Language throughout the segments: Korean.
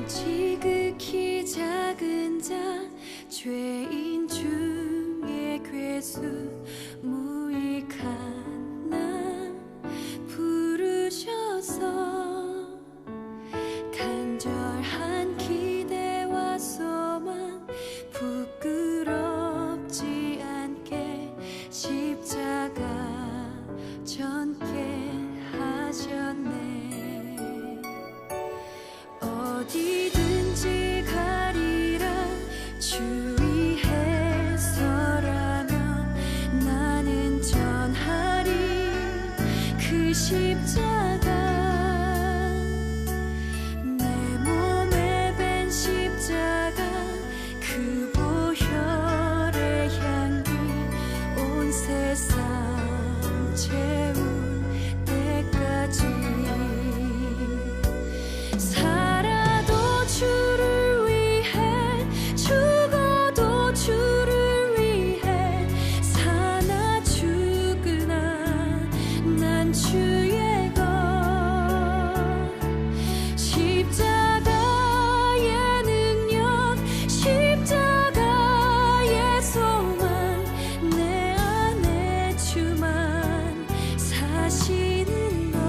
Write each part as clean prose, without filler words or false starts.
지극히 작은 자 죄인 중에 괴수 무익한 나 부르셔서 간절한 기대와 소망 부끄럽지 않게 십자가 전게 하셨네. 어디든지 가리라 주 위에 서라면 나는 전하리 그 십자가. 내 몸에 밴 십자가 그 보혈의 향기 온 세상 채울 때까지 살아도 주를 위해 죽어도 주를 위해 사나 죽으나 난 주의 것. 십자가의 능력 십자가의 소망 내 안에 주만 사시는 것.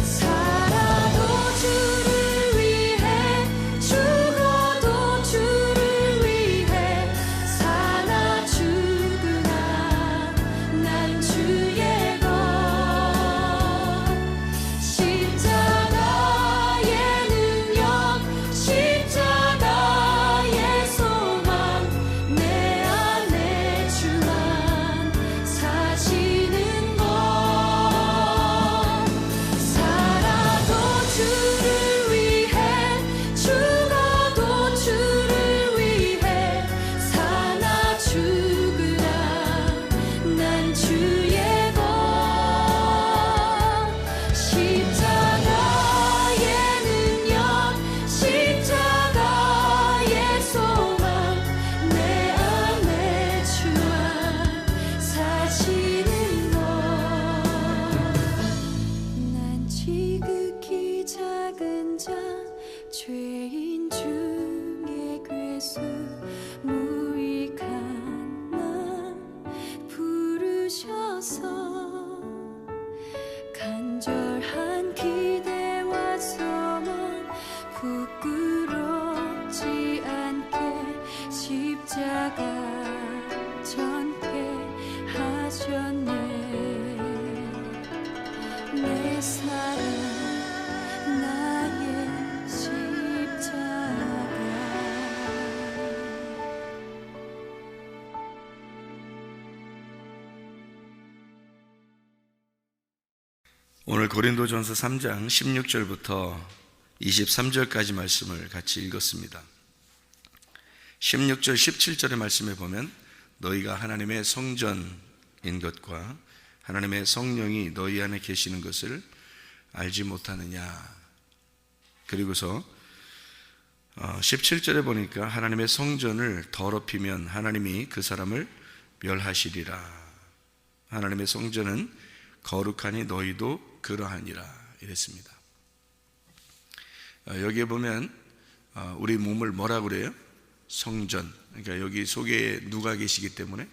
살아도 주를 위해 죽어도 주를 위해 사나 죽으나 난 주의 것. 십자가의 능력 십자가의 소망 내 안에 주만 사시는 것. 살아도 주를 위해 죽어도 주를 위해 사나 죽으나 난 주의 것. 십자가의 능력 십자가의 소망 내 안에 주만 사시는 것. 난 지극히 작은 자 죄인 중에 괴수 무익한 나 부르셔서 간절한 기대와 소망 부끄럽지 않게 십자가 전게 하셨네. 내 사랑 나의 십자가. 오늘 고린도전서 3장 16절부터 23절까지 말씀을 같이 읽었습니다. 16절 17절의 말씀에 보면 너희가 하나님의 성전인 것과 하나님의 성령이 너희 안에 계시는 것을 알지 못하느냐. 그리고서 17절에 보니까 하나님의 성전을 더럽히면 하나님이 그 사람을 멸하시리라. 하나님의 성전은 거룩하니 너희도 그러하니라 이랬습니다. 여기에 보면 우리 몸을 뭐라고 그래요? 성전. 그러니까 여기 속에 누가 계시기 때문에?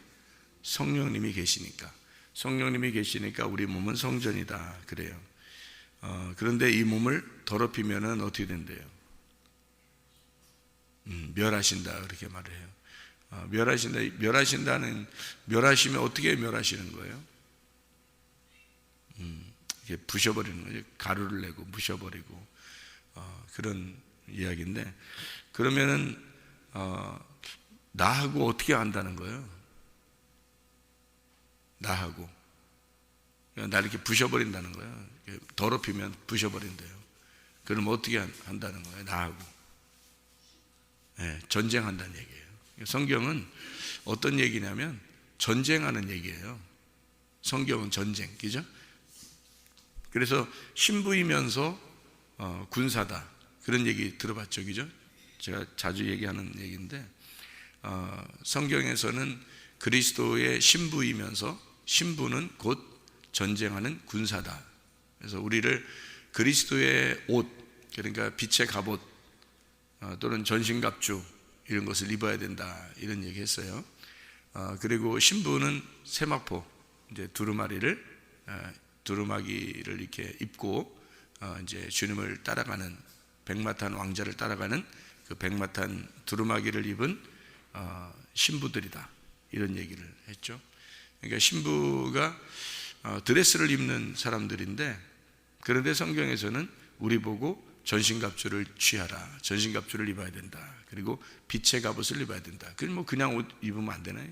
성령님이 계시니까. 성령님이 계시니까 우리 몸은 성전이다 그래요. 그런데 이 몸을 더럽히면은 어떻게 된대요? 멸하신다 그렇게 말을 해요. 멸하신다는, 멸하시면 어떻게 멸하시는 거예요? 이렇게 부셔버리는 거죠. 가루를 내고 부셔버리고 그런 이야기인데, 그러면은 나하고 어떻게 한다는 거예요? 나하고 날 이렇게 부셔버린다는 거예요. 더럽히면 부셔버린대요. 그럼 어떻게 한다는 거예요? 나하고 전쟁한다는 얘기예요. 성경은 어떤 얘기냐면 전쟁하는 얘기예요. 성경은 전쟁, 그죠? 그래서 신부이면서 군사다, 그런 얘기 들어봤죠, 그죠? 제가 자주 얘기하는 얘기인데 성경에서는 그리스도의 신부이면서 신부는 곧 전쟁하는 군사다. 그래서 우리를 그리스도의 옷, 그러니까 빛의 갑옷 또는 전신갑주 이런 것을 입어야 된다, 이런 얘기 했어요. 그리고 신부는 세마포, 이제 두루마기를 이렇게 입고 이제 주님을 따라가는, 백마탄 왕자를 따라가는 그 백마탄 두루마기를 입은 신부들이다, 이런 얘기를 했죠. 그러니까 신부가 드레스를 입는 사람들인데, 그런데 성경에서는 우리 보고 전신갑주를 취하라, 전신갑주를 입어야 된다, 그리고 빛의 갑옷을 입어야 된다. 그건 그냥 옷 입으면 안 되나요?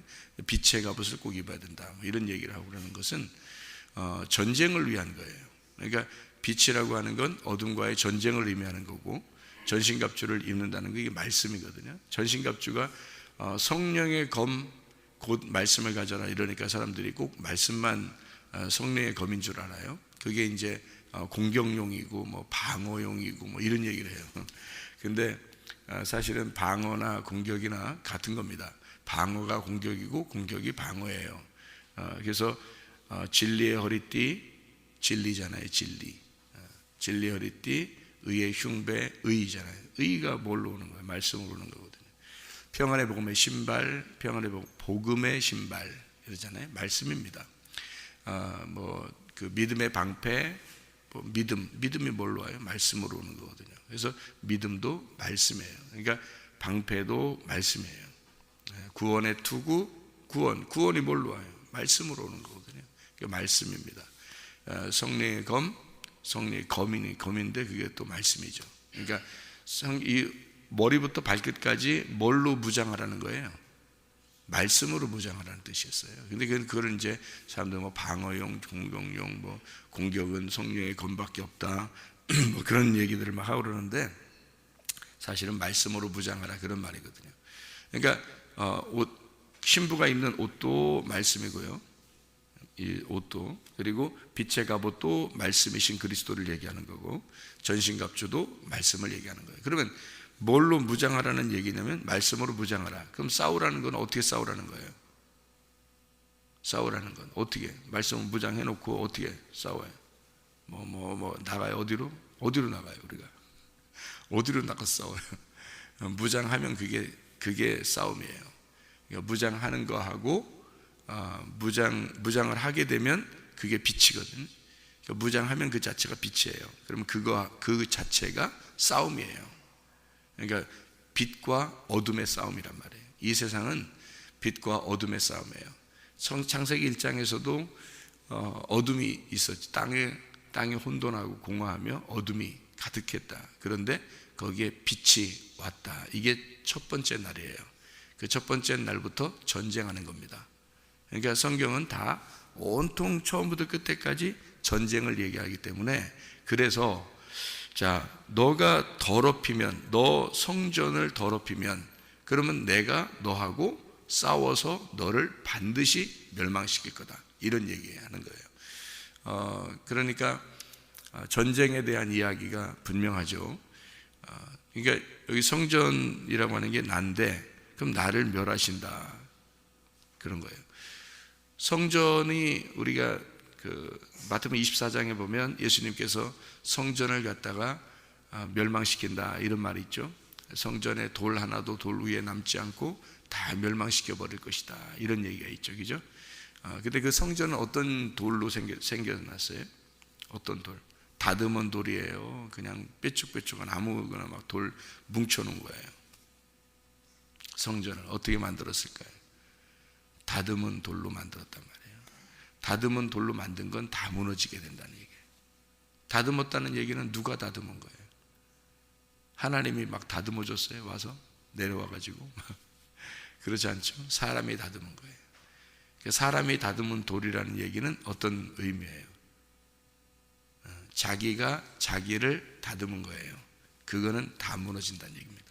빛의 갑옷을 꼭 입어야 된다, 이런 얘기를 하고 그러는 것은 전쟁을 위한 거예요. 그러니까 빛이라고 하는 건 어둠과의 전쟁을 의미하는 거고, 전신갑주를 입는다는 게 이게 말씀이거든요. 전신갑주가 성령의 검 곧 말씀을 가져라, 이러니까 사람들이 꼭 말씀만 성령의 검인 줄 알아요. 그게 이제 공격용이고 뭐 방어용이고 뭐 이런 얘기를 해요. 근데 사실은 방어나 공격이나 같은 겁니다. 방어가 공격이고 공격이 방어예요. 그래서 진리의 허리띠, 진리잖아요. 진리의 허리띠, 의의 흉배, 의잖아요. 의가 뭘로 오는 거예요? 말씀으로 오는 거거든요. 평안의 복음의 신발, 평안의 복음의 신발 이러잖아요. 말씀입니다. 그 믿음의 방패, 믿음이 뭘로 와요? 말씀으로 오는 거거든요. 그래서 믿음도 말씀이에요. 그러니까 방패도 말씀이에요. 구원의 투구, 구원이 뭘로 와요? 말씀으로 오는 거거든요. 그러니까 말씀입니다. 성령의 검, 성령의 검인데 그게 또 말씀이죠. 그러니까 이 머리부터 발끝까지 뭘로 무장하라는 거예요? 말씀으로 무장하라는 뜻이었어요. 근데 그걸 이제 사람들 방어용, 공격용, 공격은 성령의 검밖에 없다, 그런 얘기들을 막 하고 그러는데, 사실은 말씀으로 무장하라, 그런 말이거든요. 그러니까 신부가 입는 옷도 말씀이고요, 이 옷도, 그리고 빛의 갑옷도 말씀이신 그리스도를 얘기하는 거고, 전신갑주도 말씀을 얘기하는 거예요. 그러면 뭘로 무장하라는 얘기냐면 말씀으로 무장하라. 그럼 싸우라는 건 어떻게 싸우라는 거예요? 싸우라는 건 어떻게? 말씀을 무장해 놓고 어떻게 싸워요? 나가요? 어디로 나가요? 우리가 어디로 나가서 싸워요? 무장하면 그게 싸움이에요. 그러니까 무장하는 거하고 무장을 하게 되면 그게 빛이거든요. 그러니까 무장하면 그 자체가 빛이에요. 그러면 그 자체가 싸움이에요. 그러니까 빛과 어둠의 싸움이란 말이에요. 이 세상은 빛과 어둠의 싸움이에요. 창세기 1장에서도 어둠이 있었지. 땅이 혼돈하고 공허하며 어둠이 가득했다. 그런데 거기에 빛이 왔다. 이게 첫 번째 날이에요. 그 첫 번째 날부터 전쟁하는 겁니다. 그러니까 성경은 다 온통 처음부터 끝까지 전쟁을 얘기하기 때문에, 그래서 자, 너가 더럽히면, 너 성전을 더럽히면, 그러면 내가 너하고 싸워서 너를 반드시 멸망시킬 거다, 이런 얘기하는 거예요. 그러니까 전쟁에 대한 이야기가 분명하죠. 그러니까 여기 성전이라고 하는 게 난데, 그럼 나를 멸하신다, 그런 거예요. 성전이 우리가 마태복음 24장에 보면 예수님께서 성전을 갖다가 멸망시킨다, 이런 말이 있죠. 성전에 돌 하나도 돌 위에 남지 않고 다 멸망시켜 버릴 것이다, 이런 얘기가 있죠, 그죠? 근데 그 성전은 어떤 돌로 생겨났어요? 어떤 돌? 다듬은 돌이에요. 그냥 뾰족뾰족한 아무거나 막 돌 뭉쳐놓은 거예요. 성전을 어떻게 만들었을까요? 다듬은 돌로 만들었단 말이에요. 다듬은 돌로 만든 건 다 무너지게 된다는 얘기예요. 다듬었다는 얘기는 누가 다듬은 거예요? 하나님이 막 다듬어 줬어요? 와서 내려와가지고? 그렇지 않죠. 사람이 다듬은 거예요. 사람이 다듬은 돌이라는 얘기는 어떤 의미예요? 자기가 자기를 다듬은 거예요. 그거는 다 무너진다는 얘기입니다.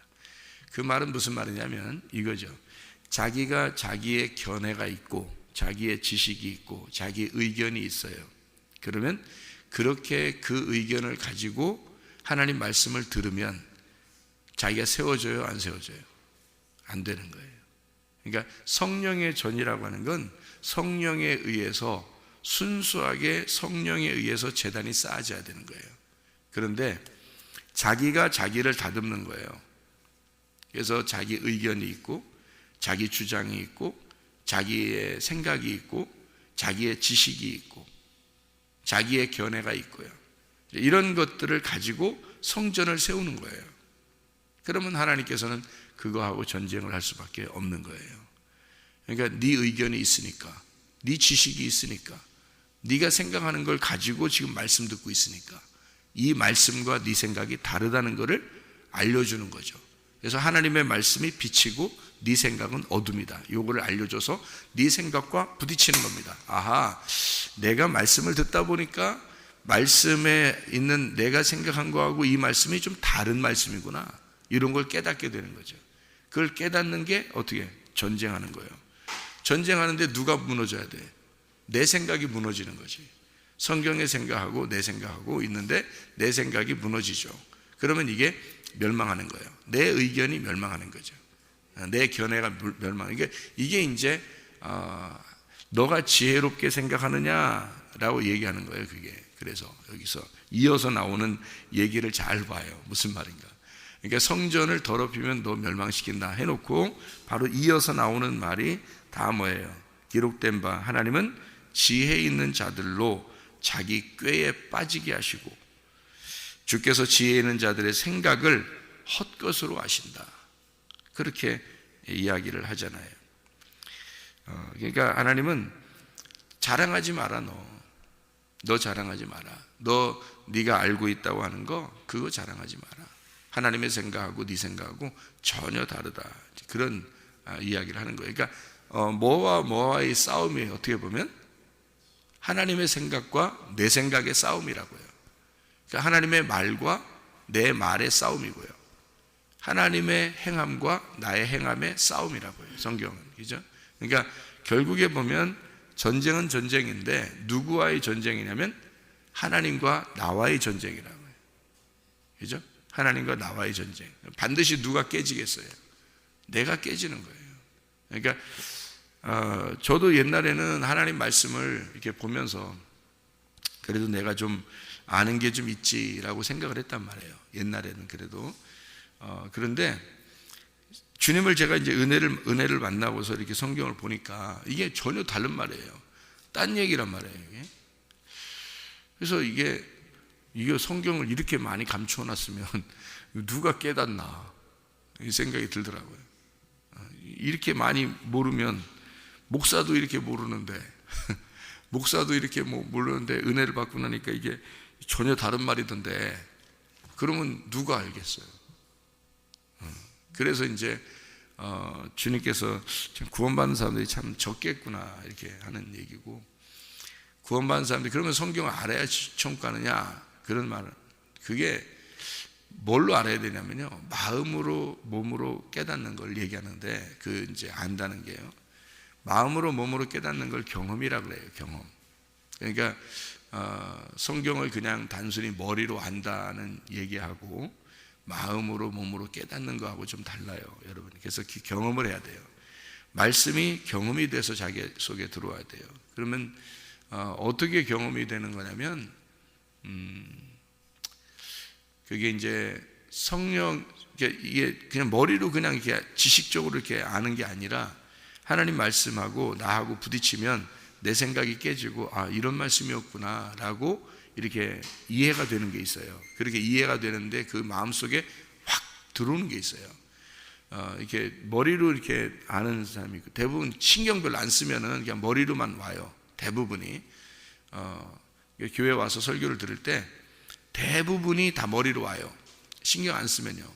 그 말은 무슨 말이냐면 이거죠. 자기가 자기의 견해가 있고 자기의 지식이 있고 자기 의견이 있어요. 그러면 그렇게 그 의견을 가지고 하나님 말씀을 들으면 자기가 세워져요, 안 세워져요? 안 되는 거예요. 그러니까 성령의 전이라고 하는 건 성령에 의해서 순수하게 성령에 의해서 제단이 쌓아져야 되는 거예요. 그런데 자기가 자기를 다듬는 거예요. 그래서 자기 의견이 있고 자기 주장이 있고 자기의 생각이 있고 자기의 지식이 있고 자기의 견해가 있고요. 이런 것들을 가지고 성전을 세우는 거예요. 그러면 하나님께서는 그거하고 전쟁을 할 수밖에 없는 거예요. 그러니까 네 의견이 있으니까, 네 지식이 있으니까, 네가 생각하는 걸 가지고 지금 말씀 듣고 있으니까 이 말씀과 네 생각이 다르다는 것을 알려주는 거죠. 그래서 하나님의 말씀이 빛이고 네 생각은 어둠이다. 요거를 알려줘서 네 생각과 부딪히는 겁니다. 아하, 내가 말씀을 듣다 보니까 말씀에 있는 내가 생각한 거하고 이 말씀이 좀 다른 말씀이구나. 이런 걸 깨닫게 되는 거죠. 그걸 깨닫는 게 어떻게? 전쟁하는 거예요. 전쟁하는데 누가 무너져야 돼? 내 생각이 무너지는 거지. 성경의 생각하고 내 생각하고 있는데 내 생각이 무너지죠. 그러면 이게 멸망하는 거예요. 내 의견이 멸망하는 거죠. 내 견해가 멸망하는 게 이게 이제 너가 지혜롭게 생각하느냐라고 얘기하는 거예요. 그게. 그래서 여기서 이어서 나오는 얘기를 잘 봐요. 무슨 말인가? 그러니까 성전을 더럽히면 너 멸망시킨다 해놓고 바로 이어서 나오는 말이 다 뭐예요? 기록된 바 하나님은 지혜 있는 자들로 자기 꾀에 빠지게 하시고 주께서 지혜 있는 자들의 생각을 헛것으로 하신다. 그렇게 이야기를 하잖아요. 그러니까 하나님은 자랑하지 마라. 너 자랑하지 마라. 네가 알고 있다고 하는 거 그거 자랑하지 마라. 하나님의 생각하고 네 생각하고 전혀 다르다. 그런 이야기를 하는 거예요. 그러니까 뭐와의 싸움이 어떻게 보면 하나님의 생각과 내 생각의 싸움이라고요. 그러니까 하나님의 말과 내 말의 싸움이고요. 하나님의 행함과 나의 행함의 싸움이라고요. 성경은. 그죠? 그러니까 결국에 보면 전쟁은 전쟁인데 누구와의 전쟁이냐면 하나님과 나와의 전쟁이라고요. 그죠? 하나님과 나와의 전쟁. 반드시 누가 깨지겠어요? 내가 깨지는 거예요. 그러니까 저도 옛날에는 하나님 말씀을 이렇게 보면서 그래도 내가 좀 아는 게 좀 있지라고 생각을 했단 말이에요. 옛날에는 그래도 그런데 주님을 제가 이제 은혜를 만나고서 이렇게 성경을 보니까 이게 전혀 다른 말이에요. 딴 얘기란 말이에요. 이게. 그래서 이게 성경을 이렇게 많이 감추어 놨으면 누가 깨닫나 이 생각이 들더라고요. 이렇게 많이 모르면 목사도 이렇게 모르는데 목사도 이렇게 모르는데 은혜를 받고 나니까 이게 전혀 다른 말이던데 그러면 누가 알겠어요? 그래서 이제 주님께서 구원받는 사람들이 참 적겠구나 이렇게 하는 얘기고 구원받는 사람들이 그러면 성경을 알아야 천국 가느냐 그런 말은 그게 뭘로 알아야 되냐면요 마음으로 몸으로 깨닫는 걸 얘기하는데 그 이제 안다는 게요 마음으로 몸으로 깨닫는 걸 경험이라 그래요. 경험. 그러니까 성경을 그냥 단순히 머리로 안다는 얘기하고 마음으로 몸으로 깨닫는 거하고 좀 달라요, 여러분. 그래서 경험을 해야 돼요. 말씀이 경험이 돼서 자기 속에 들어와야 돼요. 그러면 어떻게 경험이 되는 거냐면 그게 이제 성령 이게 그냥 머리로 그냥 이렇게 지식적으로 이렇게 아는 게 아니라 하나님 말씀하고 나하고 부딪히면 내 생각이 깨지고 아 이런 말씀이었구나라고 이렇게 이해가 되는 게 있어요. 그렇게 이해가 되는데 그 마음속에 확 들어오는 게 있어요. 이렇게 머리로 이렇게 아는 사람이 있고 대부분 신경 별로 안 쓰면은 그냥 머리로만 와요. 대부분이 교회 와서 설교를 들을 때 대부분이 다 머리로 와요. 신경 안 쓰면요.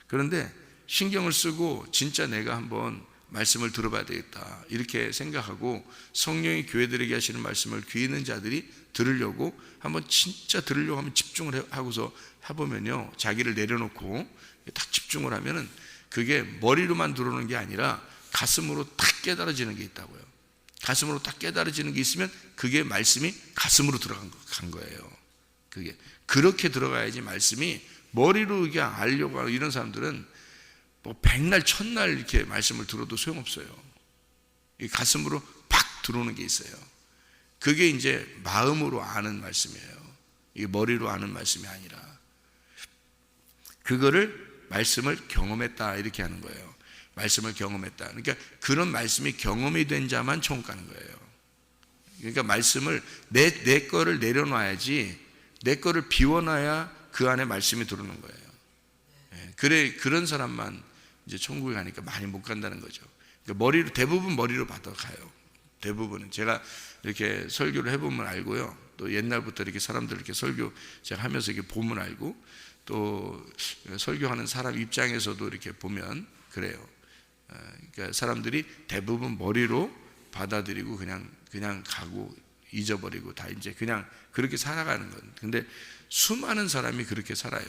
그런데 신경을 쓰고 진짜 내가 한번 말씀을 들어봐야 되겠다 이렇게 생각하고 성령이 교회들에게 하시는 말씀을 귀 있는 자들이 들으려고 한번 진짜 들으려고 하면 집중을 하고서 해보면요, 자기를 내려놓고 딱 집중을 하면은 그게 머리로만 들어오는 게 아니라 가슴으로 딱 깨달아지는 게 있다고요. 가슴으로 딱 깨달아지는 게 있으면 그게 말씀이 가슴으로 들어간 거예요. 그게 그렇게 들어가야지 말씀이 머리로 그냥 알려고 하는 이런 사람들은 뭐 백날 천날 이렇게 말씀을 들어도 소용없어요. 이 가슴으로 팍 들어오는 게 있어요. 그게 이제 마음으로 아는 말씀이에요. 이게 머리로 아는 말씀이 아니라 그거를 말씀을 경험했다 이렇게 하는 거예요. 말씀을 경험했다. 그러니까 그런 말씀이 경험이 된 자만 천국 가는 거예요. 그러니까 말씀을 내 거를 내려놔야지, 내 거를 비워놔야 그 안에 말씀이 들어오는 거예요. 그래, 그런 사람만 이제 천국에 가니까 많이 못 간다는 거죠. 그러니까 대부분 머리로 받아가요. 대부분은. 제가 이렇게 설교를 해보면 알고요. 또 옛날부터 이렇게 사람들 이렇게 설교 제가 하면서 이렇게 보면 알고, 또 설교하는 사람 입장에서도 이렇게 보면 그래요. 그러니까 사람들이 대부분 머리로 받아들이고 그냥 가고 잊어버리고 다 이제 그냥 그렇게 살아가는 건. 근데 수많은 사람이 그렇게 살아요.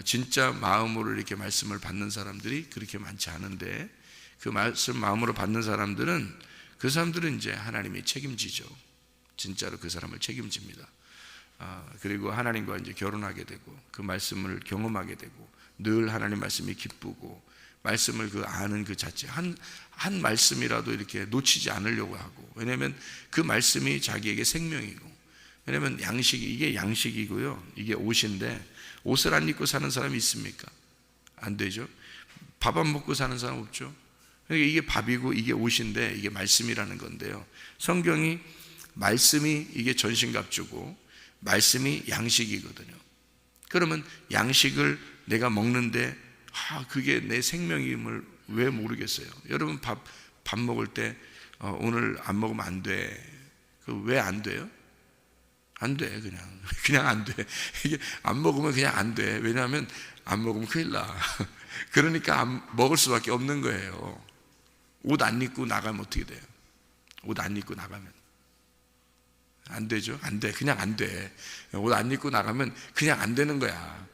진짜 마음으로 이렇게 말씀을 받는 사람들이 그렇게 많지 않은데, 그 말씀 마음으로 받는 사람들은 이제 하나님이 책임지죠. 진짜로 그 사람을 책임집니다. 그리고 하나님과 이제 결혼하게 되고 그 말씀을 경험하게 되고 늘 하나님 말씀이 기쁘고 말씀을 그 아는 그 자체 한 말씀이라도 이렇게 놓치지 않으려고 하고, 왜냐하면 그 말씀이 자기에게 생명이고, 왜냐하면 이게 양식이고요, 이게 옷인데 옷을 안 입고 사는 사람이 있습니까? 안 되죠. 밥 안 먹고 사는 사람 없죠. 그러니까 이게 밥이고 이게 옷인데 이게 말씀이라는 건데요, 성경이 말씀이 이게 전신갑주고 말씀이 양식이거든요. 그러면 양식을 내가 먹는데 그게 내 생명임을 왜 모르겠어요? 여러분 밥 먹을 때 오늘 안 먹으면 안 돼. 왜 안 돼요? 안 돼. 그냥 안 돼. 이게 안 먹으면 그냥 안 돼. 왜냐하면 안 먹으면 큰일 나. 그러니까 먹을 수밖에 없는 거예요. 옷 안 입고 나가면 어떻게 돼요? 옷 안 입고 나가면 안 되죠? 안 돼. 그냥 안 돼. 옷 안 입고 나가면 그냥 안 되는 거야.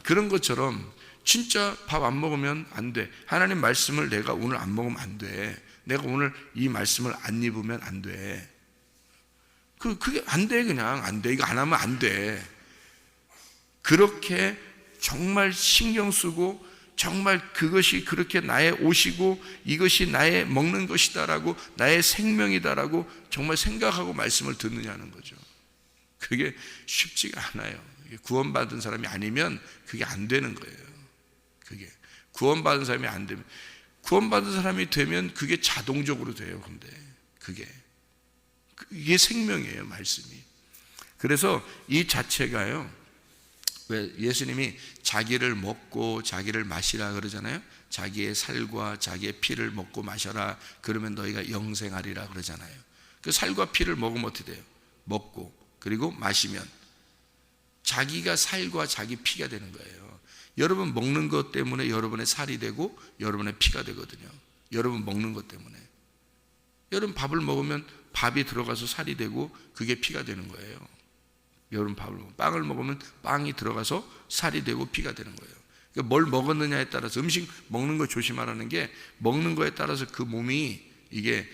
그런 것처럼 진짜 밥 안 먹으면 안 돼. 하나님 말씀을 내가 오늘 안 먹으면 안 돼. 내가 오늘 이 말씀을 안 입으면 안 돼. 그게 안 돼. 그냥 안 돼. 이거 안 하면 안 돼. 그렇게 정말 신경 쓰고 정말 그것이 그렇게 나의 옷이고 이것이 나의 먹는 것이다라고, 나의 생명이다라고 정말 생각하고 말씀을 듣느냐는 거죠. 그게 쉽지가 않아요. 구원받은 사람이 아니면 그게 안 되는 거예요. 그게 구원받은 사람이 안 되면, 구원받은 사람이 되면 그게 자동적으로 돼요. 근데 이게 생명이에요, 말씀이. 그래서 이 자체가요, 왜 예수님이 자기를 먹고 자기를 마시라 그러잖아요. 자기의 살과 자기의 피를 먹고 마셔라, 그러면 너희가 영생하리라 그러잖아요. 그 살과 피를 먹으면 어떻게 돼요? 먹고 그리고 마시면 자기가 살과 자기 피가 되는 거예요. 여러분 먹는 것 때문에 여러분의 살이 되고 여러분의 피가 되거든요. 여러분 먹는 것 때문에. 여러분 밥을 먹으면 밥이 들어가서 살이 되고 그게 피가 되는 거예요. 여러분 빵을 먹으면 빵이 들어가서 살이 되고 피가 되는 거예요. 그러니까 뭘 먹었느냐에 따라서, 음식 먹는 거 조심하라는 게 먹는 거에 따라서 그 몸이 이게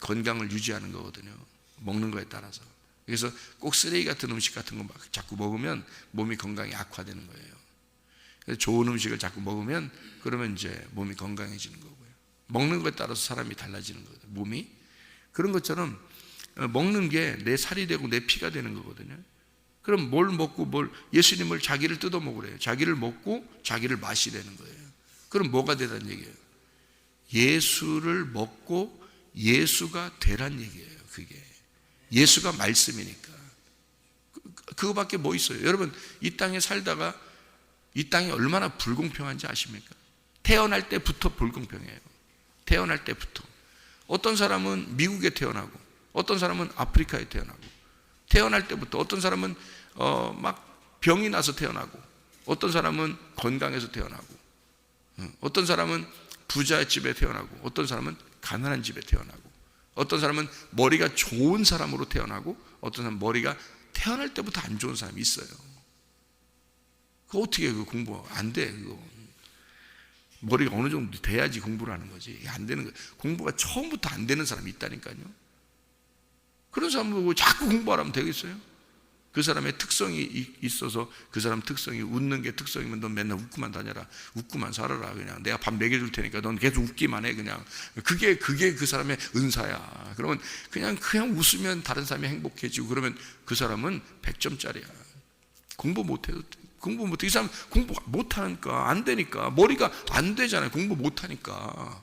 건강을 유지하는 거거든요. 먹는 거에 따라서. 그래서 꼭 쓰레기 같은 음식 같은 거 막 자꾸 먹으면 몸이 건강이 악화되는 거예요. 그래서 좋은 음식을 자꾸 먹으면 그러면 이제 몸이 건강해지는 거고요. 먹는 거에 따라서 사람이 달라지는 거거든요. 몸이. 그런 것처럼 먹는 게 내 살이 되고 내 피가 되는 거거든요. 그럼 뭘 먹고 예수님을 자기를 뜯어 먹으래요. 자기를 먹고 자기를 마시라는 거예요. 그럼 뭐가 되라는 얘기예요? 예수를 먹고 예수가 되란 얘기예요. 그게 예수가 말씀이니까. 그거밖에 뭐 있어요? 여러분 이 땅에 살다가 이 땅이 얼마나 불공평한지 아십니까? 태어날 때부터 불공평해요. 태어날 때부터. 어떤 사람은 미국에 태어나고 어떤 사람은 아프리카에 태어나고, 태어날 때부터 어떤 사람은 막 병이 나서 태어나고, 어떤 사람은 건강해서 태어나고, 어떤 사람은 부자 집에 태어나고, 어떤 사람은 가난한 집에 태어나고, 어떤 사람은 머리가 좋은 사람으로 태어나고, 어떤 사람은 머리가 태어날 때부터 안 좋은 사람이 있어요. 그거 어떻게 그 공부 안 돼? 그거 머리가 어느 정도 돼야지 공부를 하는 거지. 이게 안 되는 거. 공부가 처음부터 안 되는 사람이 있다니까요. 그런 사람 보고 자꾸 공부하라면 되겠어요? 그 사람의 특성이 있어서, 그 사람 특성이 웃는 게 특성이면 넌 맨날 웃고만 다녀라, 웃고만 살아라. 그냥 내가 밥 먹여줄 테니까 넌 계속 웃기만 해. 그냥 그게 그 사람의 은사야. 그러면 그냥 웃으면 다른 사람이 행복해지고, 그러면 그 사람은 100점짜리야. 공부 못해도, 이 사람 공부 못하니까, 안 되니까, 머리가 안 되잖아요. 공부 못하니까.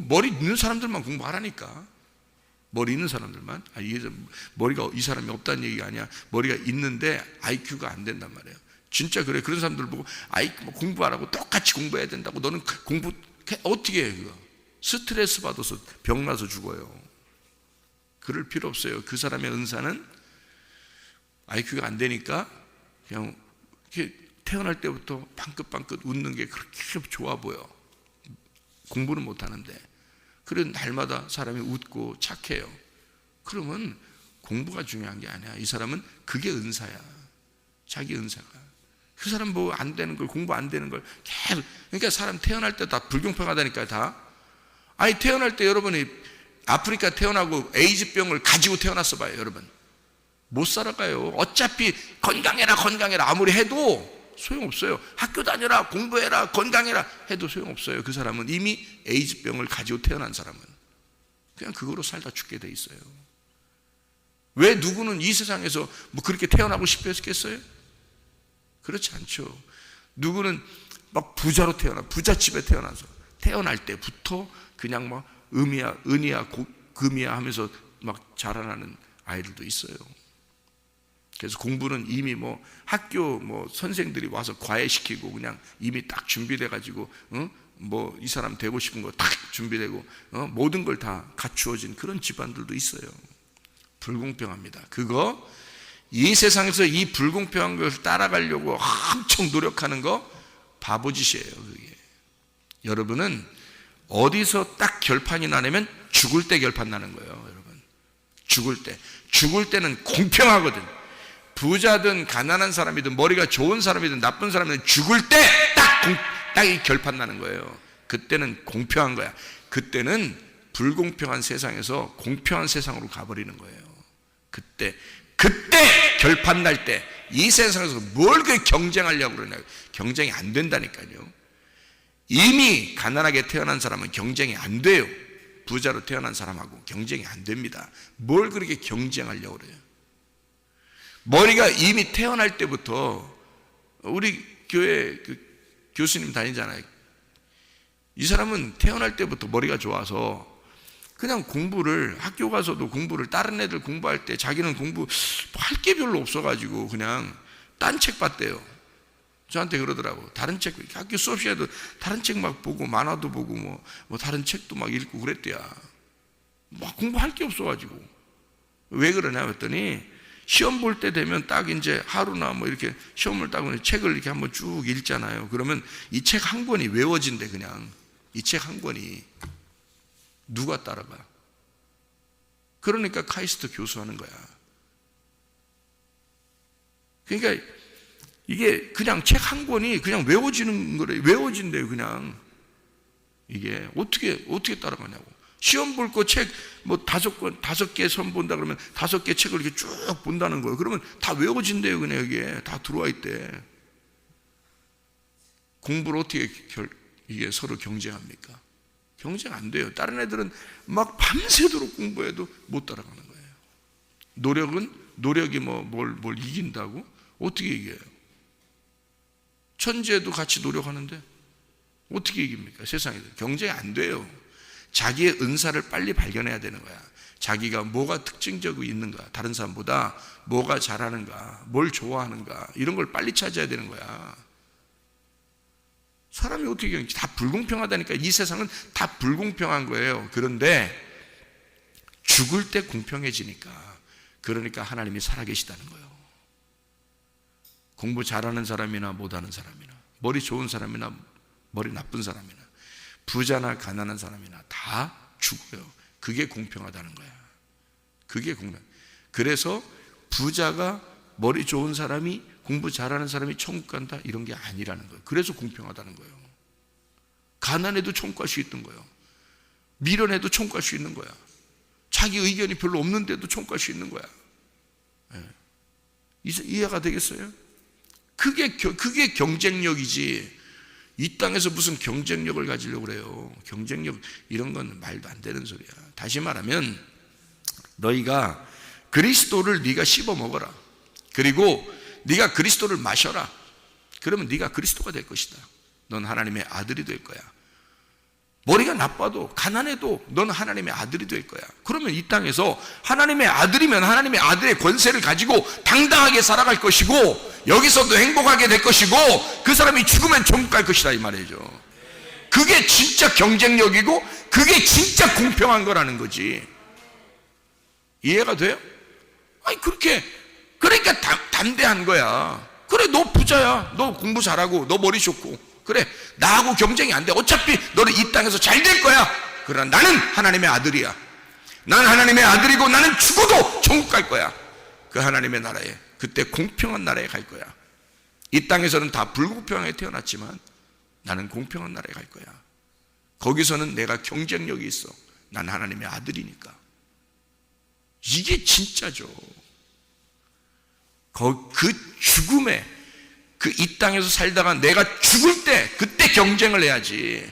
머리 있는 사람들만 공부하라니까. 머리 있는 사람들만. 머리가 이 사람이 없다는 얘기가 아니야. 머리가 있는데 IQ가 안 된단 말이에요. 진짜 그래. 그런 사람들 보고 공부하라고, 똑같이 공부해야 된다고, 너는 공부 어떻게 해? 그거 스트레스 받아서 병나서 죽어요. 그럴 필요 없어요. 그 사람의 은사는 IQ가 안 되니까 그냥 이렇게 태어날 때부터 방긋방긋 웃는 게 그렇게 좋아 보여. 공부는 못하는데. 그래, 날마다 사람이 웃고 착해요. 그러면 공부가 중요한 게 아니야. 이 사람은 그게 은사야. 자기 은사가. 그 사람 뭐 안 되는 걸, 공부 안 되는 걸 계속. 그러니까 사람 태어날 때 다 불공평하다니까요, 다. 아니, 태어날 때 여러분이 아프리카 태어나고 에이즈병을 가지고 태어났어 봐요, 여러분. 못 살아가요. 어차피 건강해라 아무리 해도 소용없어요. 학교 다녀라, 공부해라, 건강해라 해도 소용없어요. 그 사람은 이미 에이즈병을 가지고 태어난 사람은 그냥 그거로 살다 죽게 돼 있어요. 왜 누구는 이 세상에서 뭐 그렇게 태어나고 싶어 했겠어요? 그렇지 않죠. 누구는 막 부자로 부잣집에 태어나서 태어날 때부터 그냥 막 은이야 금이야 하면서 막 자라나는 아이들도 있어요. 그래서 공부는 이미 뭐 학교 선생들이 와서 과외시키고 그냥 이미 딱 준비돼 가지고 뭐 이 사람 되고 싶은 거 딱 준비되고 모든 걸 다 갖추어진 그런 집안들도 있어요. 불공평합니다. 그거 이 세상에서 이 불공평한 것을 따라가려고 엄청 노력하는 거 바보짓이에요. 그게. 여러분은 어디서 딱 결판이 나냐면 죽을 때 결판 나는 거예요. 여러분, 죽을 때는 공평하거든. 부자든 가난한 사람이든 머리가 좋은 사람이든 나쁜 사람이든 죽을 때 딱 이 결판 나는 거예요. 그때는 공평한 거야. 그때는 불공평한 세상에서 공평한 세상으로 가버리는 거예요. 그때 결판 날 때 이 세상에서 뭘 그렇게 경쟁하려고 그러냐고. 경쟁이 안 된다니까요. 이미 가난하게 태어난 사람은 경쟁이 안 돼요. 부자로 태어난 사람하고 경쟁이 안 됩니다. 뭘 그렇게 경쟁하려고 그래요. 머리가 이미 태어날 때부터, 우리 교회 교수님 다니잖아요. 이 사람은 태어날 때부터 머리가 좋아서 그냥 학교 가서도 공부를, 다른 애들 공부할 때 자기는 공부할 게 별로 없어가지고 그냥 딴 책 봤대요. 저한테 그러더라고. 다른 책, 학교 수업 시간에도 다른 책 막 보고, 만화도 보고 뭐 다른 책도 막 읽고 그랬대야. 막 공부할 게 없어가지고. 왜 그러냐 했더니, 시험 볼 때 되면 딱 이제 하루나 뭐 이렇게 시험을 딱 책을 이렇게 한번 쭉 읽잖아요. 그러면 이 책 한 권이 외워진대. 그냥 이 책 한 권이. 누가 따라가? 그러니까 카이스트 교수하는 거야. 그러니까 이게 그냥 책 한 권이 그냥 외워지는 거래. 외워진대요. 그냥 이게 어떻게 따라가냐고. 시험 볼 거 책 뭐 5개 선 본다 그러면 5개 책을 이렇게 쭉 본다는 거예요. 그러면 다 외워진대요. 그냥 여기에 다 들어와 있대. 공부를 어떻게 이게 서로 경쟁합니까? 경쟁 안 돼요. 다른 애들은 막 밤새도록 공부해도 못 따라가는 거예요. 노력이 뭘 이긴다고? 어떻게 이겨요? 천재도 같이 노력하는데 어떻게 이깁니까? 세상에서 경쟁이 안 돼요. 자기의 은사를 빨리 발견해야 되는 거야. 자기가 뭐가 특징적으로 있는가, 다른 사람보다 뭐가 잘하는가, 뭘 좋아하는가, 이런 걸 빨리 찾아야 되는 거야. 사람이 어떻게 다 불공평하다니까. 이 세상은 다 불공평한 거예요. 그런데 죽을 때 공평해지니까, 그러니까 하나님이 살아계시다는 거예요. 공부 잘하는 사람이나 못하는 사람이나, 머리 좋은 사람이나 머리 나쁜 사람이나, 부자나 가난한 사람이나 다 죽어요. 그게 공평하다는 거야. 그게 공평. 그래서 부자가 머리 좋은 사람이, 공부 잘하는 사람이 천국 간다 이런 게 아니라는 거예요. 그래서 공평하다는 거예요. 가난해도 천국 갈 수 있는 거예요. 미련해도 천국 갈 수 있는 거야. 자기 의견이 별로 없는데도 천국 갈 수 있는 거야. 이해가 되겠어요? 그게 경쟁력이지. 이 땅에서 무슨 경쟁력을 가지려고 그래요. 경쟁력 이런 건 말도 안 되는 소리야. 다시 말하면 너희가 그리스도를 네가 씹어 먹어라. 그리고 네가 그리스도를 마셔라. 그러면 네가 그리스도가 될 것이다. 넌 하나님의 아들이 될 거야. 머리가 나빠도 가난해도 넌 하나님의 아들이 될 거야. 그러면 이 땅에서 하나님의 아들이면 하나님의 아들의 권세를 가지고 당당하게 살아갈 것이고, 여기서도 행복하게 될 것이고, 그 사람이 죽으면 천국 갈 것이다 이 말이죠. 그게 진짜 경쟁력이고 그게 진짜 공평한 거라는 거지. 이해가 돼요? 아니 그러니까 담대한 거야. 그래, 너 부자야, 너 공부 잘하고 너 머리 좋고, 그래, 나하고 경쟁이 안 돼. 어차피 너는 이 땅에서 잘 될 거야. 그러나 나는 하나님의 아들이야. 나는 하나님의 아들이고 나는 죽어도 천국 갈 거야. 그 하나님의 나라에, 그때 공평한 나라에 갈 거야. 이 땅에서는 다 불공평하게 태어났지만 나는 공평한 나라에 갈 거야. 거기서는 내가 경쟁력이 있어. 난 하나님의 아들이니까. 이게 진짜죠. 그 죽음에, 그 이 땅에서 살다가 내가 죽을 때 그때 경쟁을 해야지.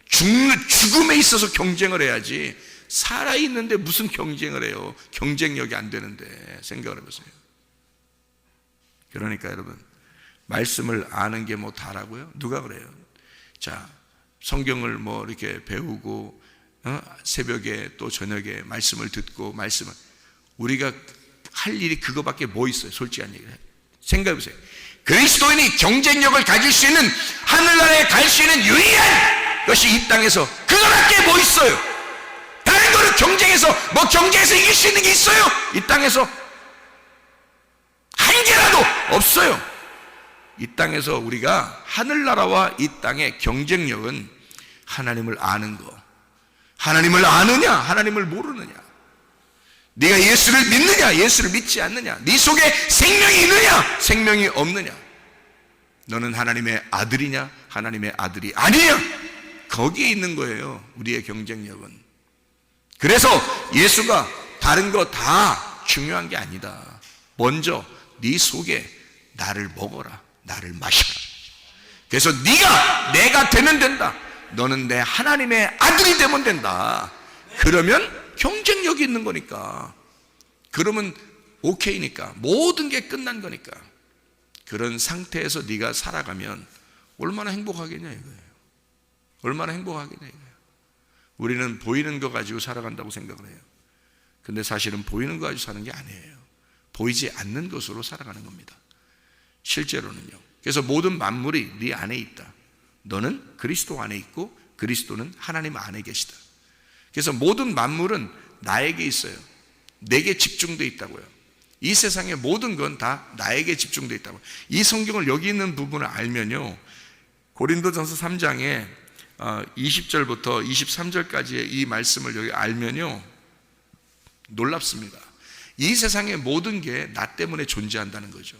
죽음에 있어서 경쟁을 해야지. 살아있는데 무슨 경쟁을 해요. 경쟁력이 안 되는데. 생각을 해보세요. 그러니까 여러분, 말씀을 아는 게 뭐 다라고요? 누가 그래요? 자, 성경을 뭐 이렇게 배우고 새벽에 또 저녁에 말씀을 듣고, 우리가 할 일이 그거밖에 뭐 있어요? 솔직한 얘기를 해요. 생각해 보세요. 그리스도인이 경쟁력을 가질 수 있는, 하늘나라에 갈 수 있는 유일한 것이 이 땅에서 그거밖에 뭐 있어요? 다른 거는 경쟁에서 이길 수 있는 게 있어요? 이 땅에서 한 개라도 없어요. 이 땅에서 우리가 하늘나라와 이 땅의 경쟁력은 하나님을 아는 거. 하나님을 아느냐, 하나님을 모르느냐. 네가 예수를 믿느냐, 예수를 믿지 않느냐. 네 속에 생명이 있느냐, 생명이 없느냐. 너는 하나님의 아들이냐, 하나님의 아들이 아니냐. 거기에 있는 거예요, 우리의 경쟁력은. 그래서 예수가 다른 거 다 중요한 게 아니다. 먼저 네 속에 나를 먹어라, 나를 마셔라. 그래서 내가 되면 된다. 너는 내 하나님의 아들이 되면 된다. 그러면 경쟁력이 있는 거니까. 그러면 오케이니까. 모든 게 끝난 거니까. 그런 상태에서 네가 살아가면 얼마나 행복하겠냐 이거예요. 얼마나 행복하겠냐 이거예요. 우리는 보이는 거 가지고 살아간다고 생각을 해요. 근데 사실은 보이는 거 가지고 사는 게 아니에요. 보이지 않는 것으로 살아가는 겁니다. 실제로는요. 그래서 모든 만물이 네 안에 있다. 너는 그리스도 안에 있고 그리스도는 하나님 안에 계시다. 그래서 모든 만물은 나에게 있어요. 내게 집중되어 있다고요. 이 세상의 모든 건 다 나에게 집중되어 있다고요. 이 성경을 여기 있는 부분을 알면요, 고린도전서 3장에 20절부터 23절까지의 이 말씀을 여기 알면요, 놀랍습니다. 이 세상의 모든 게 나 때문에 존재한다는 거죠.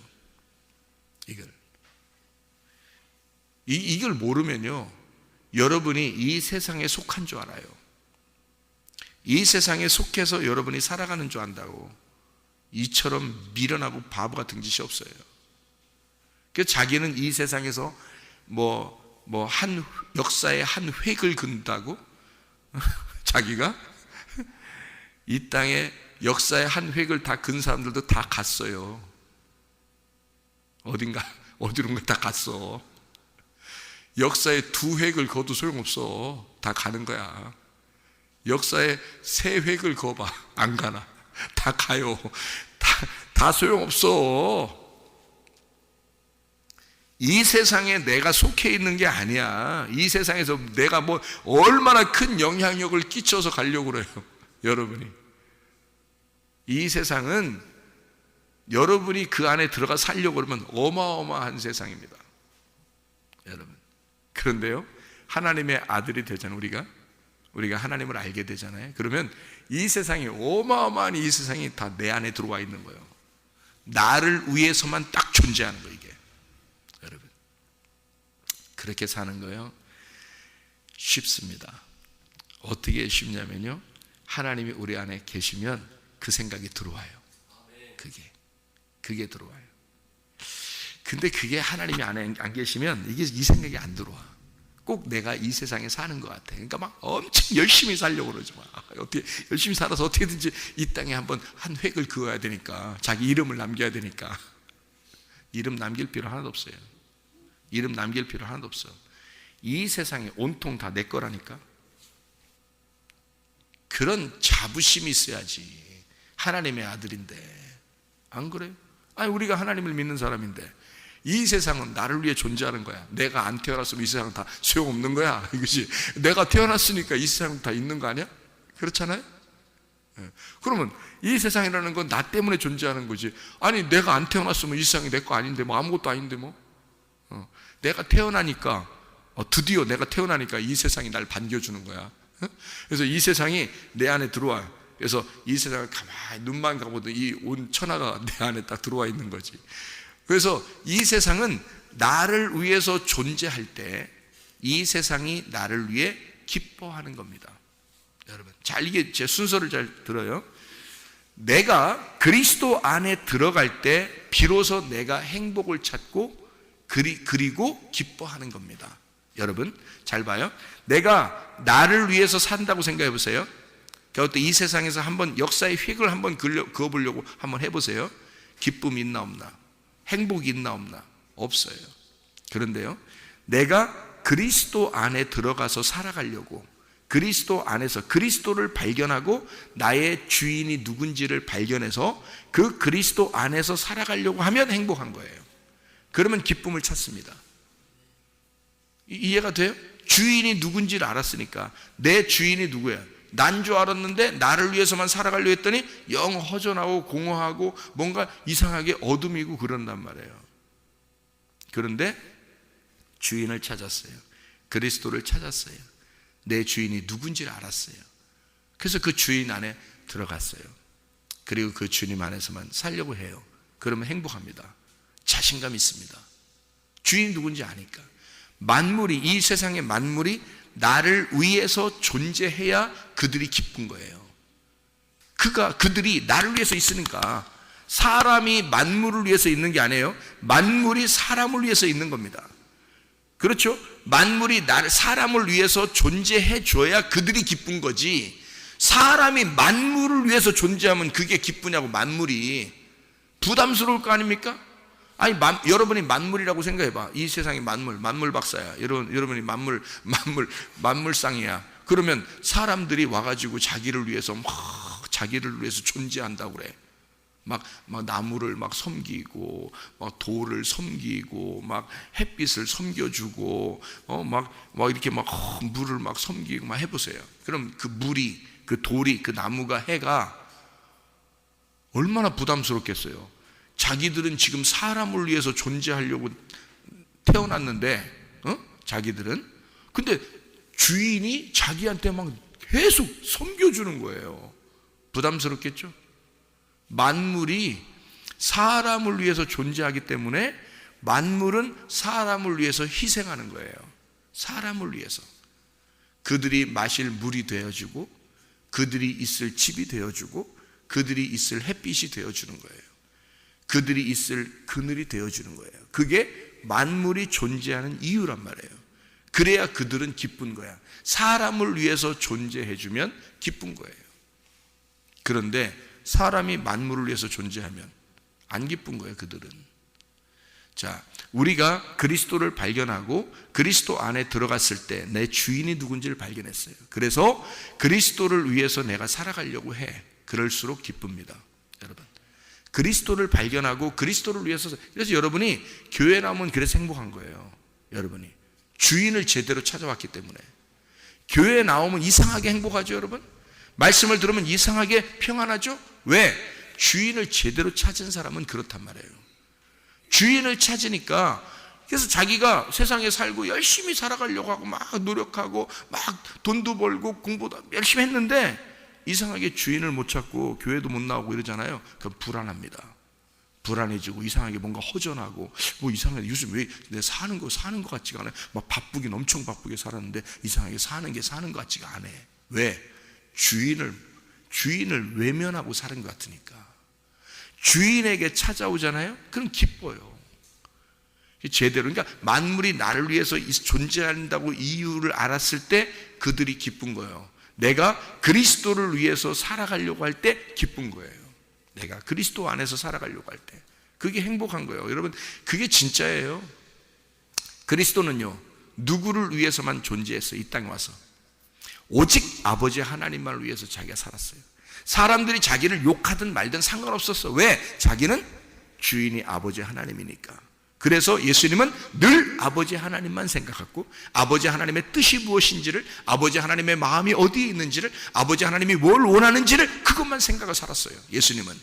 이걸 모르면요, 여러분이 이 세상에 속한 줄 알아요. 이 세상에 속해서 여러분이 살아가는 줄 안다고. 이처럼 미련하고 바보 같은 짓이 없어요. 그래서 자기는 이 세상에서 한 역사의 한 획을 그는다고 자기가 이 땅에 역사의 한 획을 다 근 사람들도 다 갔어요. 어디론가 다 갔어. 역사의 두 획을 그어도 소용없어. 다 가는 거야. 역사의 세 획을 그어봐. 안 가나? 다 가요. 다 소용없어. 이 세상에 내가 속해 있는 게 아니야. 이 세상에서 내가 얼마나 큰 영향력을 끼쳐서 가려고 그래요. 여러분이. 이 세상은 여러분이 그 안에 들어가 살려고 그러면 어마어마한 세상입니다. 여러분. 그런데요, 하나님의 아들이 되잖아요. 우리가 하나님을 알게 되잖아요. 그러면 이 세상이, 어마어마한 이 세상이 다 내 안에 들어와 있는 거예요. 나를 위해서만 딱 존재하는 거예요, 이게. 여러분, 그렇게 사는 거예요. 쉽습니다. 어떻게 쉽냐면요, 하나님이 우리 안에 계시면 그 생각이 들어와요. 그게 들어와요. 근데 그게 하나님이 안에 안 계시면 이 생각이 안 들어와. 꼭 내가 이 세상에 사는 것 같아. 그러니까 막 엄청 열심히 살려고 그러지 마. 어떻게 열심히 살아서 어떻게든지 이 땅에 한번 한 획을 그어야 되니까, 자기 이름을 남겨야 되니까. 이름 남길 필요 하나도 없어요. 이름 남길 필요 하나도 없어. 이 세상이 온통 다 내 거라니까. 그런 자부심이 있어야지. 하나님의 아들인데. 안 그래요? 아니, 우리가 하나님을 믿는 사람인데 이 세상은 나를 위해 존재하는 거야. 내가 안 태어났으면 이 세상은 다 소용없는 거야. 이것이 내가 태어났으니까 이 세상은 다 있는 거 아니야? 그렇잖아요? 그러면 이 세상이라는 건 나 때문에 존재하는 거지. 아니, 내가 안 태어났으면 이 세상이 내 거 아닌데, 뭐 아무것도 아닌데 뭐. 내가 태어나니까, 드디어 내가 태어나니까 이 세상이 날 반겨주는 거야. 그래서 이 세상이 내 안에 들어와요. 그래서 이 세상을 가만히 눈만 감아도 이 온 천하가 내 안에 딱 들어와 있는 거지. 그래서 이 세상은 나를 위해서 존재할 때 이 세상이 나를 위해 기뻐하는 겁니다. 여러분, 잘 이게 제 순서를 잘 들어요. 내가 그리스도 안에 들어갈 때 비로소 내가 행복을 찾고 그리고 기뻐하는 겁니다. 여러분, 잘 봐요. 내가 나를 위해서 산다고 생각해 보세요. 그것도 이 세상에서 한번 역사의 획을 한번 그어보려고 한번 해보세요. 기쁨이 있나 없나? 행복이 있나 없나? 없어요. 그런데요, 내가 그리스도 안에 들어가서 살아가려고, 그리스도 안에서 그리스도를 발견하고 나의 주인이 누군지를 발견해서 그 그리스도 안에서 살아가려고 하면 행복한 거예요. 그러면 기쁨을 찾습니다. 이해가 돼요? 주인이 누군지를 알았으니까. 내 주인이 누구야? 난 줄 알았는데 나를 위해서만 살아가려고 했더니 영 허전하고 공허하고 뭔가 이상하게 어둠이고 그런단 말이에요. 그런데 주인을 찾았어요. 그리스도를 찾았어요. 내 주인이 누군지를 알았어요. 그래서 그 주인 안에 들어갔어요. 그리고 그 주님 안에서만 살려고 해요. 그러면 행복합니다. 자신감 있습니다. 주인이 누군지 아니까. 만물이, 이 세상의 만물이 나를 위해서 존재해야 그들이 기쁜 거예요. 그들이 나를 위해서 있으니까. 사람이 만물을 위해서 있는 게 아니에요. 만물이 사람을 위해서 있는 겁니다. 그렇죠? 만물이 사람을 위해서 존재해 줘야 그들이 기쁜 거지. 사람이 만물을 위해서 존재하면 그게 기쁘냐고. 만물이 부담스러울 거 아닙니까? 아니, 여러분이 만물이라고 생각해봐. 이 세상이 만물 박사야. 여러분이 만물상이야. 그러면 사람들이 와가지고 자기를 위해서 존재한다고 그래. 막 나무를 막 섬기고, 막 돌을 섬기고, 막 햇빛을 섬겨주고, 이렇게 물을 막 섬기고 막 해보세요. 그럼 그 물이, 그 돌이, 그 나무가, 해가 얼마나 부담스럽겠어요. 자기들은 지금 사람을 위해서 존재하려고 태어났는데, 자기들은. 근데 주인이 자기한테 막 계속 섬겨주는 거예요. 부담스럽겠죠? 만물이 사람을 위해서 존재하기 때문에 만물은 사람을 위해서 희생하는 거예요. 사람을 위해서. 그들이 마실 물이 되어주고, 그들이 있을 집이 되어주고, 그들이 있을 햇빛이 되어주는 거예요. 그들이 있을 그늘이 되어주는 거예요. 그게 만물이 존재하는 이유란 말이에요. 그래야 그들은 기쁜 거야. 사람을 위해서 존재해주면 기쁜 거예요. 그런데 사람이 만물을 위해서 존재하면 안 기쁜 거예요, 그들은. 자, 우리가 그리스도를 발견하고 그리스도 안에 들어갔을 때 내 주인이 누군지를 발견했어요. 그래서 그리스도를 위해서 내가 살아가려고 해. 그럴수록 기쁩니다, 여러분. 그리스도를 발견하고 그리스도를 위해서. 그래서 여러분이 교회 나오면 그래서 행복한 거예요. 여러분이 주인을 제대로 찾아왔기 때문에. 교회 나오면 이상하게 행복하죠, 여러분? 말씀을 들으면 이상하게 평안하죠? 왜? 주인을 제대로 찾은 사람은 그렇단 말이에요. 주인을 찾으니까 그래서 자기가 세상에 살고 열심히 살아가려고 하고 막 노력하고 막 돈도 벌고 공부도 열심히 했는데 이상하게 주인을 못 찾고 교회도 못 나오고 이러잖아요. 그럼 불안합니다. 불안해지고 이상하게 뭔가 허전하고 뭐 이상하게 요즘 왜 내가 사는 거 같지가 않아요. 막 바쁘긴 엄청 바쁘게 살았는데 이상하게 사는 것 같지가 않아. 왜? 주인을 외면하고 사는 것 같으니까. 주인에게 찾아오잖아요. 그럼 기뻐요. 제대로, 그러니까 만물이 나를 위해서 존재한다고 이유를 알았을 때 그들이 기쁜 거예요. 내가 그리스도를 위해서 살아가려고 할 때 기쁜 거예요. 내가 그리스도 안에서 살아가려고 할 때 그게 행복한 거예요. 여러분, 그게 진짜예요. 그리스도는요, 누구를 위해서만 존재했어요? 이 땅에 와서 오직 아버지 하나님만을 위해서 자기가 살았어요. 사람들이 자기를 욕하든 말든 상관없었어. 왜? 자기는 주인이 아버지 하나님이니까. 그래서 예수님은 늘 아버지 하나님만 생각했고, 아버지 하나님의 뜻이 무엇인지를, 아버지 하나님의 마음이 어디에 있는지를, 아버지 하나님이 뭘 원하는지를 그것만 생각하고 살았어요. 예수님은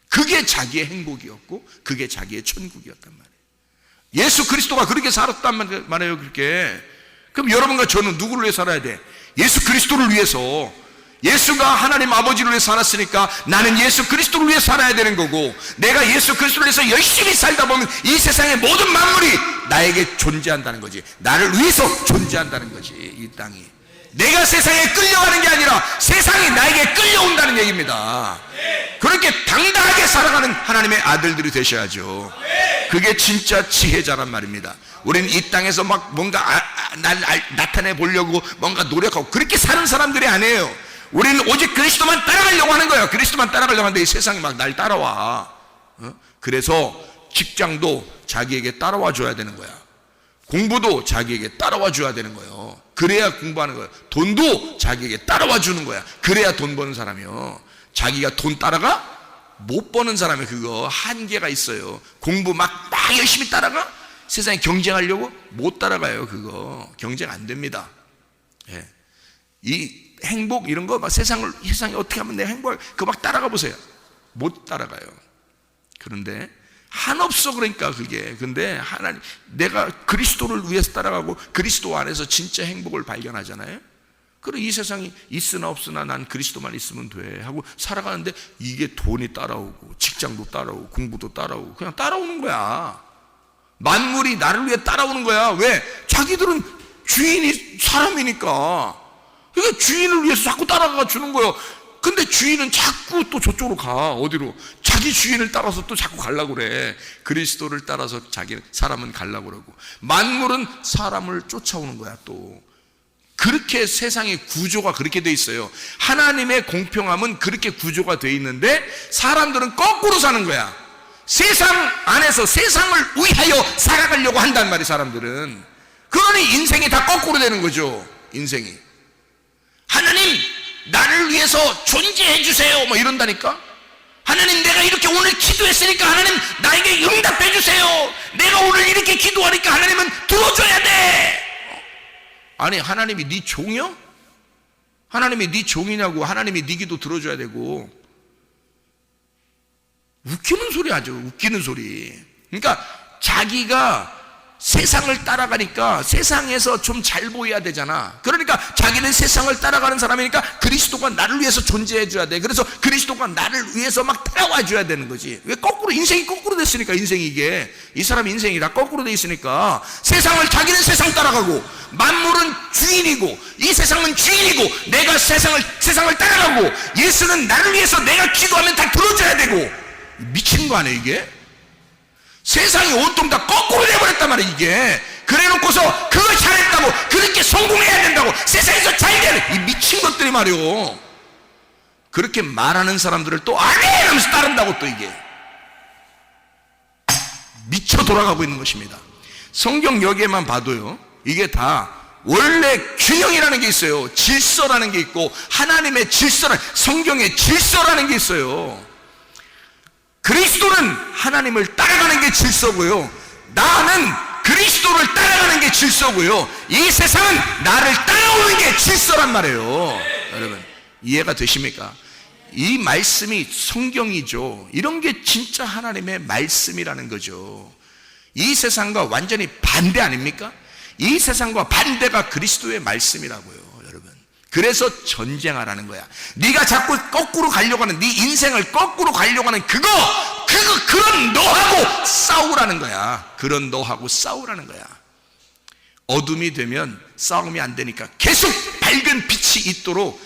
그게 자기의 행복이었고 그게 자기의 천국이었단 말이에요. 예수 그리스도가 그렇게 살았단 말이에요. 그렇게. 그럼 여러분과 저는 누구를 위해 살아야 돼? 예수 그리스도를 위해서. 예수가 하나님 아버지를 위해 살았으니까 나는 예수 그리스도를 위해 살아야 되는 거고, 내가 예수 그리스도를 위해서 열심히 살다 보면 이 세상의 모든 만물이 나에게 존재한다는 거지. 나를 위해서 존재한다는 거지. 이 땅이 내가 세상에 끌려가는 게 아니라 세상이 나에게 끌려온다는 얘기입니다. 그렇게 당당하게 살아가는 하나님의 아들들이 되셔야죠. 그게 진짜 지혜자란 말입니다. 우리는 이 땅에서 막 뭔가 나타내 보려고 뭔가 노력하고 그렇게 사는 사람들이 아니에요. 우리는 오직 그리스도만 따라가려고 하는 거예요. 그리스도만 따라가려고 하는데 이 세상이 막 날 따라와. 그래서 직장도 자기에게 따라와 줘야 되는 거야. 공부도 자기에게 따라와 줘야 되는 거예요. 그래야 공부하는 거예요. 돈도 자기에게 따라와 주는 거야. 그래야 돈 버는 사람이요. 자기가 돈 따라가? 못 버는 사람이 그거 한계가 있어요. 공부 막 열심히 따라가? 세상에 경쟁하려고? 못 따라가요. 그거 경쟁 안 됩니다. 예. 이 행복 이런 거 막 세상에 어떻게 하면 내가 행복할, 그거 막 따라가 보세요. 못 따라가요. 그런데 한없어. 그러니까 그게. 근데 하나님, 내가 그리스도를 위해서 따라가고 그리스도 안에서 진짜 행복을 발견하잖아요. 그럼 이 세상이 있으나 없으나 난 그리스도만 있으면 돼 하고 살아가는데 이게 돈이 따라오고 직장도 따라오고 공부도 따라오고 그냥 따라오는 거야. 만물이 나를 위해 따라오는 거야. 왜? 자기들은 주인이 사람이니까. 그러니까 주인을 위해서 자꾸 따라가 주는 거예요. 근데 주인은 자꾸 또 저쪽으로 가. 어디로? 자기 주인을 따라서 또 자꾸 가려고 그래. 그리스도를 따라서 사람은 가려고 그러고, 만물은 사람을 쫓아오는 거야. 또 그렇게 세상의 구조가 그렇게 돼 있어요. 하나님의 공평함은 그렇게 구조가 돼 있는데 사람들은 거꾸로 사는 거야. 세상 안에서 세상을 위하여 살아가려고 한단 말이에요. 사람들은. 그러니 인생이 다 거꾸로 되는 거죠. 인생이. 하나님 나를 위해서 존재해 주세요 뭐 이런다니까. 하나님 내가 이렇게 오늘 기도했으니까 하나님 나에게 응답해 주세요. 내가 오늘 이렇게 기도하니까 하나님은 들어줘야 돼. 아니 하나님이 네 종이요? 하나님이 네 종이냐고. 하나님이 네 기도 들어줘야 되고. 웃기는 소리 하죠. 웃기는 소리. 그러니까 자기가 세상을 따라가니까 세상에서 좀 잘 보여야 되잖아. 그러니까 자기는 세상을 따라가는 사람이니까 그리스도가 나를 위해서 존재해 줘야 돼. 그래서 그리스도가 나를 위해서 막 따라와 줘야 되는 거지. 왜? 거꾸로, 인생이 거꾸로 됐으니까. 인생이 이게 이 사람 인생이 다 거꾸로 돼 있으니까 자기는 세상 따라가고 만물은 주인이고 이 세상은 주인이고 내가 세상을 따라가고 예수는 나를 위해서 내가 기도하면 다 들어줘야 되고. 미친 거 아니에요 이게? 세상이 온통 다 거꾸로 돼버렸단 말이에요 이게. 그래놓고서 그걸 잘했다고, 그렇게 성공해야 된다고, 세상에서 잘 되는 이 미친 것들이 말이요. 그렇게 말하는 사람들을 또 아멘 하면서 따른다고. 또 이게 미쳐 돌아가고 있는 것입니다. 성경 여기에만 봐도요, 이게 다 원래 균형이라는 게 있어요. 질서라는 게 있고 하나님의 성경의 질서라는 게 있어요. 그리스도는 하나님을 따라가는 게 질서고요, 나는 그리스도를 따라가는 게 질서고요, 이 세상은 나를 따라오는 게 질서란 말이에요. 여러분 이해가 되십니까? 이 말씀이 성경이죠. 이런 게 진짜 하나님의 말씀이라는 거죠. 이 세상과 완전히 반대 아닙니까? 이 세상과 반대가 그리스도의 말씀이라고요, 여러분. 그래서 전쟁하라는 거야. 네가 자꾸 거꾸로 가려고 하는, 네 인생을 거꾸로 가려고 하는 그런 너하고 싸우라는 거야. 그런 너하고 싸우라는 거야. 어둠이 되면 싸움이 안 되니까 계속 밝은 빛이 있도록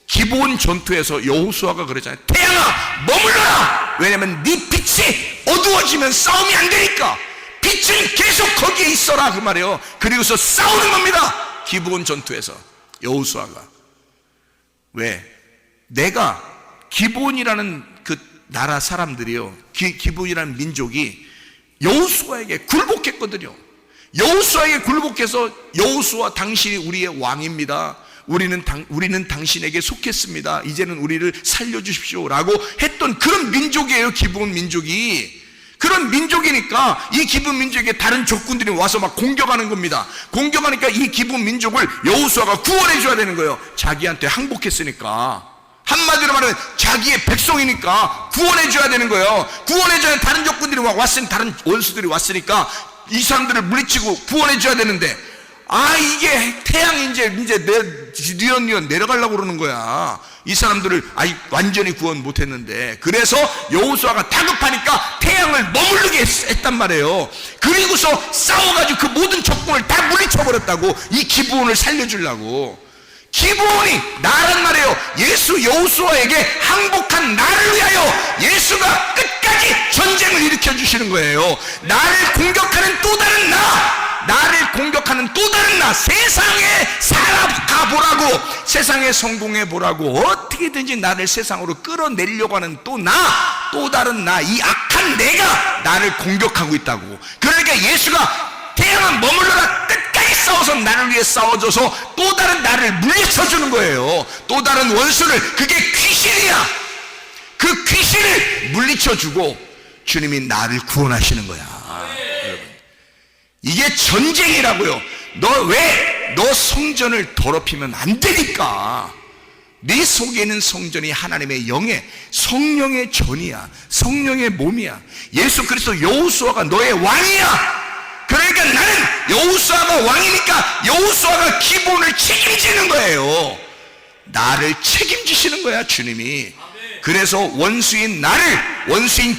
기본 전투에서 여호수아가 그러잖아요. 태양아 머물러라. 왜냐면 네 빛이 어두워지면 싸움이 안 되니까 빛은 계속 거기에 있어라 그 말이에요. 그리고서 싸우는 겁니다. 기본 전투에서 여호수아가. 왜? 내가 기본이라는 그 나라 사람들이요, 기본이라는 민족이 여호수아에게 굴복했거든요. 여호수아에게 굴복해서 여호수아 당신이 우리의 왕입니다. 우리는 당신에게 속했습니다. 이제는 우리를 살려주십시오 라고 했던 그런 민족이에요. 기본 민족이. 그런 민족이니까 이 기본 민족에게 다른 적군들이 와서 막 공격하는 겁니다. 공격하니까 이 기본 민족을 여호수아가 구원해 줘야 되는 거예요. 자기한테 항복했으니까. 한마디로 말하면 자기의 백성이니까 구원해 줘야 되는 거예요. 구원해 줘야 다른 적군들이 왔으니, 다른 원수들이 왔으니까 이 사람들을 물리치고 구원해 줘야 되는데, 이게 태양이 이제 뉘엿뉘엿 내려가려고 그러는 거야. 이 사람들을 아직 완전히 구원 못했는데. 그래서 여호수아가 다급하니까 태양을 머무르게 했단 말이에요. 그리고서 싸워가지고 그 모든 적군을 다 물리쳐버렸다고. 이 기브온을 살려주려고. 기브온이 나란 말이에요. 예수 여호수아에게 항복한 나를 위하여 예수가 끝까지 전쟁을 일으켜 주시는 거예요. 나를 공격하는 또 다른 나를 공격하는 또 다른 세상에 살아가 보라고, 세상에 성공해 보라고, 어떻게든지 나를 세상으로 끌어내려고 하는 또 다른 이 악한 내가 나를 공격하고 있다고. 그러니까 예수가 태양아 머물러라, 끝까지 싸워서 나를 위해 싸워줘서 또 다른 나를 물리쳐주는 거예요. 또 다른 원수를, 그게 귀신이야. 그 귀신을 물리쳐주고 주님이 나를 구원하시는 거야. 이게 전쟁이라고요. 너 성전을 더럽히면 안 되니까. 네 속에 있는 성전이 하나님의 영의 성령의 전이야. 성령의 몸이야. 예수 그리스도 여호수아가 너의 왕이야. 그러니까 나는 여호수아가 왕이니까 여호수아가 기본을 책임지는 거예요. 나를 책임지시는 거야, 주님이. 그래서 원수인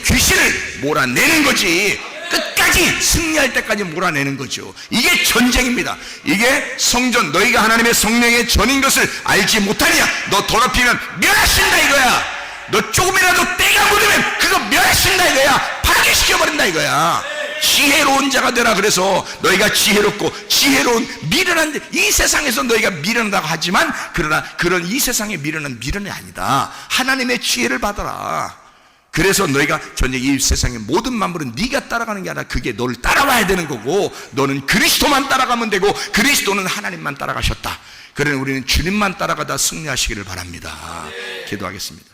귀신을 몰아내는 거지. 끝까지 승리할 때까지 몰아내는 거죠. 이게 전쟁입니다. 이게 성전, 너희가 하나님의 성령의 전인 것을 알지 못하냐? 너 더럽히면 멸하신다 이거야. 너 조금이라도 때가 묻으면 그거 멸하신다 이거야. 파괴시켜버린다 이거야. 지혜로운 자가 되라. 그래서 너희가 지혜로운 미련한, 이 세상에서 너희가 미련하다고 하지만, 그러나 그런 이 세상에 미련은 미련이 아니다. 하나님의 지혜를 받아라. 그래서 너희가 전쟁, 이 세상의 모든 만물은 네가 따라가는 게 아니라 그게 너를 따라와야 되는 거고, 너는 그리스도만 따라가면 되고, 그리스도는 하나님만 따라가셨다. 그러니 우리는 주님만 따라가다 승리하시기를 바랍니다. 기도하겠습니다.